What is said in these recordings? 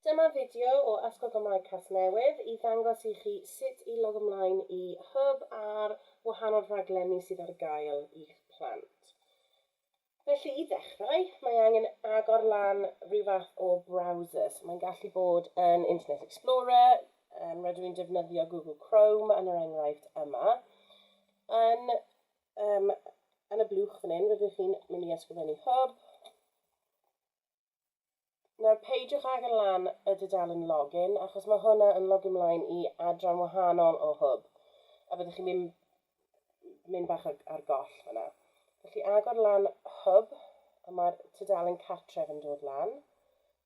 Dyma fideo o Ysgol Gymraeg Casnewydd i ddangos i chi sut i log ymlaen i hub a'r wahanol raglenni sydd ar gael i'ch plant. Felly i ddechrau, mae angen agor lan rhyw fath o browsers. Mae'n gallu bod yn Internet Explorer, rydyn ni'n defnyddio Google Chrome yn yr enghraifft yma. Yn y blwch fan hyn, rydych chi'n mynd i ysgrifennu hub. Nawr, peidiwch ag lan y dudalen login, achos mae hwnna yn logio ymlaen i adran wahanol o hub. A byddwch chi'n mynd bach ar goll fyna. Felly agor lan hub, a mae'r tudalen cartref yn dod lan.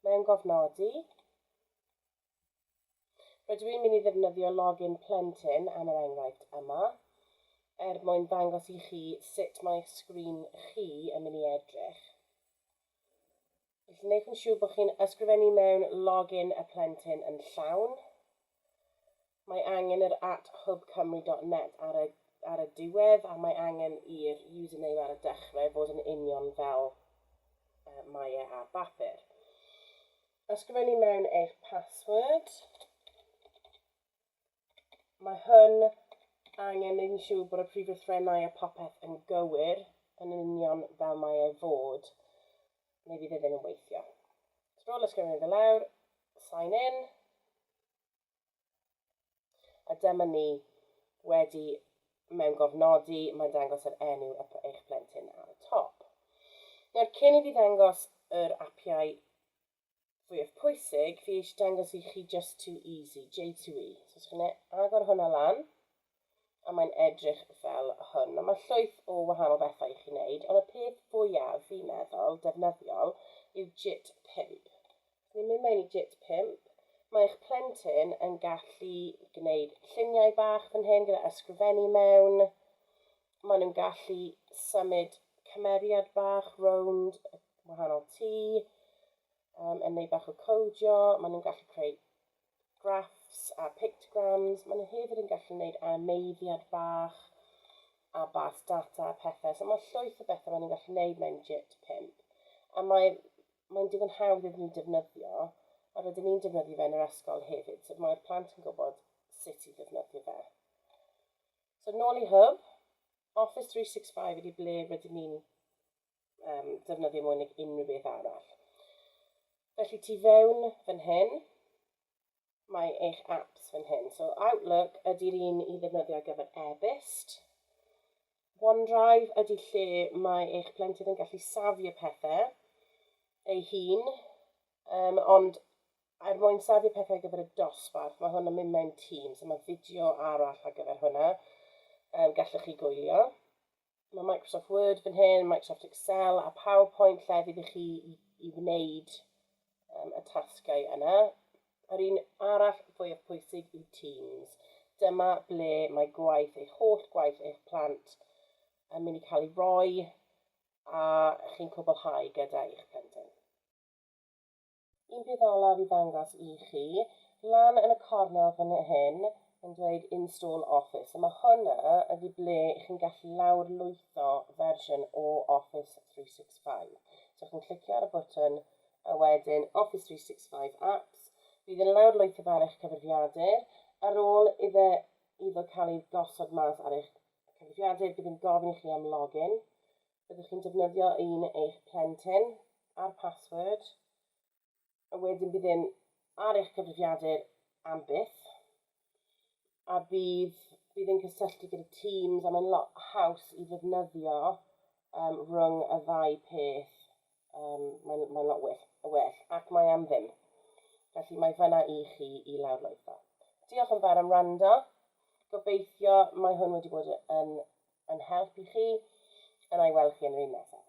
Fewngofnodi. Rydw i'n mynd i ddefnyddio login plentyn am yr enghraifft yma, mwyn ddangos i chi sut mae sgrin chi yn mynd i edrych. Felly, wneud yn siŵr bod chi'n ysgrifennu mewn login y plentyn yn llawn. Mae angen yr @hubcymru.net ar y diwedd, a mae angen i'r username ar y dechrau fod yn union fel mae e ar bapur. Ysgrifennu mewn eich password. Mae hwn angen wneud yn siŵr bod y prif wrthrenau a popeth yn gywir yn union fel mae e fod. Neu fydd e ddim yn weithio. Sgrol ysgrifennu fe lawr, sign in, a dyma ni wedi mewnfofnodi, mae'n dangos yr enw eich plentyn ar y top. Nawr, cyn i fi ddangos yr apiau fwyaf pwysig, fi eisiau dangos i chi Just Too Easy, J2E. So, os chi'n agor hwnna lan, a mae'n edrych fel hwn. Mae llwyth o wahanol bethau i chi wneud, ond y peth fwyaf fi'n meddwl defnyddiol yw JIT 5. Ni'n mynd mewn i JIT 5. Mae eich plentyn yn gallu gwneud lluniau bach fan hyn gyda ysgrifennu mewn. Maen nhw'n gallu symud cymeriad bach rownd wahanol tŷ, yn wneud bach o codio. Maen nhw'n gallu creu graphs a pictograms. Maen nhw hefyd yn gallu gwneud ameiddiad bach a bas data a pethau. So mae llwyth o bethau maen nhw'n gallu gwneud mewn JIT 5. A mae'n digon hawdd iddyn nhw defnyddio, a rydyn ni'n defnyddio fe yn yr ysgol hefyd. So mae'r plant yn gwybod sut i ddefnyddio fe. So nôl i hub, Office 365 ydy ble rydyn ni'n defnyddio mwy nag unrhyw beth arall. Felly tu fewn fan hyn, mae eich apps fan hyn. So Outlook ydy'r un i ddefnyddio ar gyfer e-byst. OneDrive ydy lle mae eich plentyn yn gallu safio pethau ei hun, ond mwyn safio pethau ar gyfer y dosbarth, mae hwn yn mynd mewn Teams, so mae fideo arall ar gyfer hwnna. Gallwch chi gwylio. Mae Microsoft Word fan hyn, Microsoft Excel a PowerPoint lle fydd chi i wneud y tasgau yna. Yr un arall fwyaf pwysig yw Teams. Dyma ble mae gwaith, eich holl gwaith eich plant yn mynd i cael ei roi a chi'n cwblhau gyda eich plentyn. Un peth olaf i ddangos i chi, lan yn y cornel fan hyn yn dweud Install Office. A mae hwnna ydy ble chi'n gallu lawrlwytho fersiwn o Office 365. So chi'n clicio ar y bwtwn a wedyn Office 365 Apps. Bydd yn lawrlwytho fe ar eich cyfrifiadur. Ar ôl iddo cael ei gosod mas ar eich cyfrifiadur, bydd yn gofyn i chi am login. Byddwch chi'n defnyddio un eich plentyn a'r password. A wedyn bydd yn ar eich cyfrifiadur am byth. A bydd yn cysylltu gyda Teams, a mae'n lot haws i ddefnyddio rhwng y ddau peth. Mae'n lot well, ac mae am ddim. Felly mae fyna i chi i lawrlwytho. Diolch yn fawr am wrando. Gobeithio mae hwn wedi bod yn help i chi, a na i weld chi yn yr un nesaf.